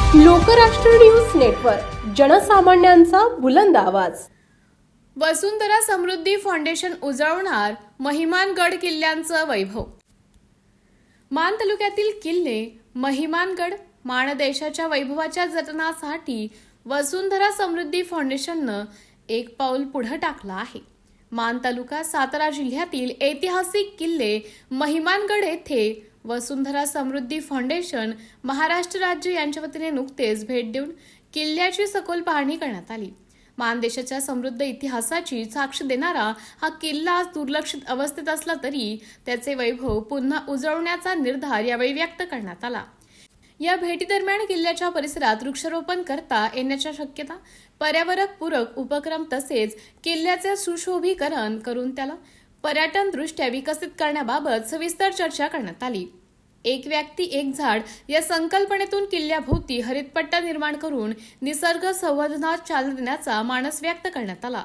Lokrashtra news network, जनसामान्यांचा बुलंद आवाज। वसुंधरा समृद्धी foundation उजळवणार Mahimangad किल्ल्यांचं वैभव। मान तालुक्यातील किल्ले महिमानगड माणदेशाच्या वैभवाच्या जतनासाठी वसुंधरा समृद्धी फाउंडेशननं एक पाऊल पुढे टाकलं आहे। मान तालुका सातारा जिल्ह्यातील ऐतिहासिक किल्ले महिमानगड येथे वसुंधरा समृद्धी फाउंडेशन महाराष्ट्र राज्य यांच्या वतीने नुकतेच भेट देऊन किल्ल्याची सखोल पाहणी करण्यात आली। मानदेशाच्या समृद्ध इतिहासाची साक्ष देणारा हा किल्ला आज दुर्लक्षित अवस्थेत असला तरी त्याचे वैभव पुन्हा उजळवण्याचा निर्धार यावेळी व्यक्त करण्यात आला। या भेटीदरम्यान किल्ल्याच्या परिसरात वृक्षारोपण करता येण्याच्या शक्यता, पर्यावरणपूरक उपक्रम तसेच किल्ल्याचे सुशोभीकरण करून त्याला पर्यटनदृष्ट्या विकसित करण्याबाबत सविस्तर चर्चा करण्यात आली। एक व्यक्ती एक झाड या संकल्पनेतून किल्ल्याभोवती हरितपट्टा निर्माण करून निसर्ग संवर्धनास चालना देण्याचा मानस व्यक्त करण्यात आला।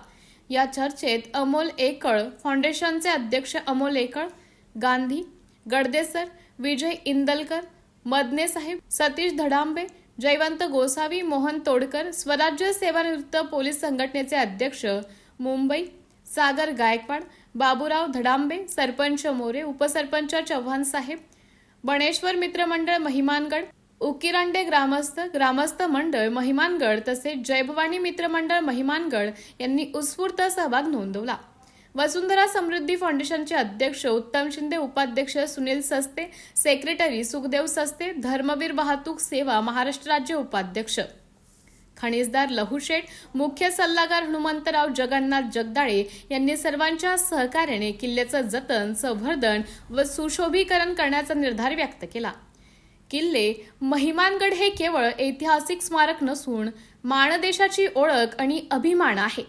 या चर्चेत अमोल एकळ फाउंडेशनचे अध्यक्ष अमोल एकळ, गांधी गडदेसर, विजय इंदलकर, मदने साहेब, सतीश धडांबे, जयवंत गोसावी, मोहन तोडकर, स्वराज्य सेवानिवृत्त पोलीस संघटनेचे अध्यक्ष मुंबई, सागर गायकवाड, बाबूराव धडांबे, सरपंच मोरे, उपसरपंच चव्हाण साहेब, बणेश्वर मित्रमंडळ महिमानगड, उकिरांडे ग्रामस्थ मंडळ महिमानगड तसेच जयभवानी मित्रमंडळ महिमानगड यांनी उत्स्फूर्त सहभाग नोंदवला। वसुंधरा समृद्धी फाउंडेशनचे अध्यक्ष उत्तम शिंदे, उपाध्यक्ष सुनील सस्ते, सेक्रेटरी सुखदेव सस्ते, धर्मवीर वाहतूक सेवा महाराष्ट्र राज्य उपाध्यक्ष खनिजदार लहूशेठ, मुख्य सल्लागार हनुमंतराव जगन्नाथ जगदाळे यांनी सर्वांच्या सहकार्याने किल्ल्याचं जतन, संवर्धन व सुशोभीकरण करण्याचा निर्धार व्यक्त केला। किल्ले महिमानगड हे केवळ ऐतिहासिक स्मारक नसून माणदेशाची ओळख आणि अभिमान आहे।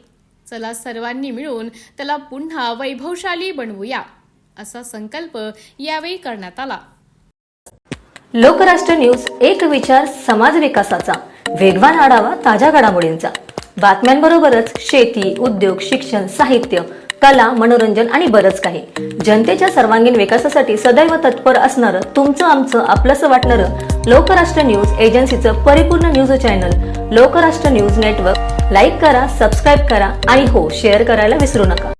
चला सर्वांनी मिळून त्याला पुन्हा वैभवशाली बनवूया, असा संकल्प यावेळी करण्यात आला। लोकराष्ट्र न्यूज, एक विचार समाज विकासाचा, वेगवान आढावा ताज्या घडामोडींचा, बातम्यांबरोबरच शेती, उद्योग, शिक्षण, साहित्य, कला, मनोरंजन आणि बरंच काही। जनतेच्या सर्वांगीण विकासासाठी सदैव तत्पर असणारं, तुमचं आमचं आपलंसं वाटणारं लोकराष्ट्र न्यूज एजन्सीचं परिपूर्ण news channel Lokrashtra news network like करा, सबस्क्राईब करा आणि हो, शेअर करायला विसरू नका।